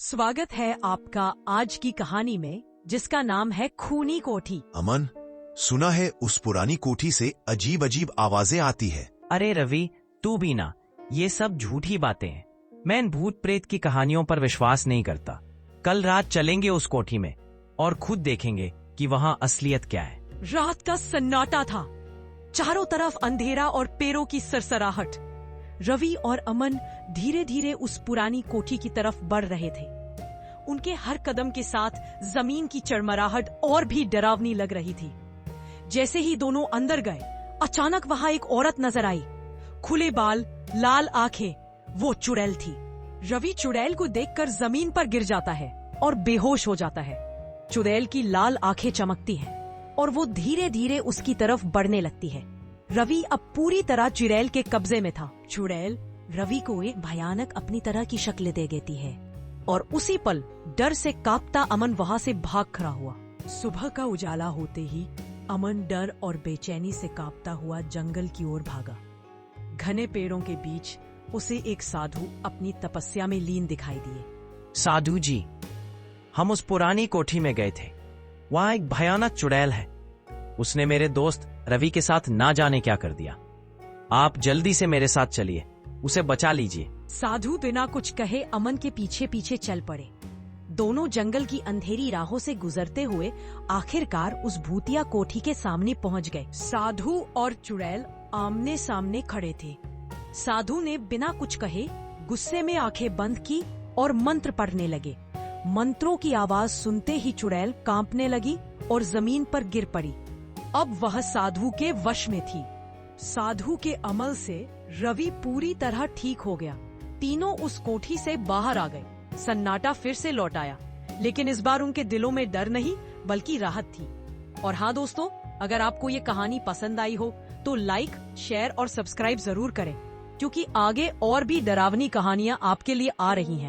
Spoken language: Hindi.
स्वागत है आपका आज की कहानी में, जिसका नाम है खूनी कोठी। अमन, सुना है उस पुरानी कोठी से अजीब अजीब आवाजें आती है। अरे रवि, तू भी ना, ये सब झूठी बातें हैं। मैं इन भूत प्रेत की कहानियों पर विश्वास नहीं करता। कल रात चलेंगे उस कोठी में और खुद देखेंगे कि वहाँ असलियत क्या है। रात का सन्नाटा था, चारों तरफ अंधेरा और पैरों की सरसराहट। रवि और अमन धीरे धीरे उस पुरानी कोठी की तरफ बढ़ रहे थे। उनके हर कदम के साथ जमीन की चरमराहट और भी डरावनी लग रही थी। जैसे ही दोनों अंदर गए, अचानक वहां एक औरत नजर आई। खुले बाल, लाल आंखें, वो चुड़ैल थी। रवि चुड़ैल को देखकर जमीन पर गिर जाता है और बेहोश हो जाता है। चुड़ैल की लाल आंखें चमकती हैं और वो धीरे धीरे उसकी तरफ बढ़ने लगती है। रवि अब पूरी तरह चुड़ैल के कब्जे में था। चुड़ैल रवि को एक भयानक अपनी तरह की शक्ल दे देती है और उसी पल डर से कांपता अमन वहां से भाग खड़ा हुआ। सुबह का उजाला होते ही अमन डर और बेचैनी से कांपता हुआ जंगल की ओर भागा। घने पेड़ों के बीच उसे एक साधु अपनी तपस्या में लीन दिखाई दिए। साधु जी, हम उस पुरानी कोठी में गए थे। वहाँ एक भयानक चुड़ैल है। उसने मेरे दोस्त रवि के साथ ना जाने क्या कर दिया। आप जल्दी से मेरे साथ चलिए, उसे बचा लीजिए। साधु बिना कुछ कहे अमन के पीछे पीछे चल पड़े। दोनों जंगल की अंधेरी राहों से गुजरते हुए आखिरकार उस भूतिया कोठी के सामने पहुंच गए। साधु और चुड़ैल आमने सामने खड़े थे। साधु ने बिना कुछ कहे गुस्से में आंखें बंद की और मंत्र पढ़ने लगे। मंत्रों की आवाज सुनते ही चुड़ैल कांपने लगी और जमीन पर गिर पड़ी। अब वह साधु के वश में थी। साधु के अमल से रवि पूरी तरह ठीक हो गया। तीनों उस कोठी से बाहर आ गए। सन्नाटा फिर से लौट आया, लेकिन इस बार उनके दिलों में डर नहीं बल्कि राहत थी। और हाँ दोस्तों, अगर आपको ये कहानी पसंद आई हो तो लाइक, शेयर और सब्सक्राइब जरूर करें, क्योंकि आगे और भी डरावनी कहानियां आपके लिए आ रही हैं।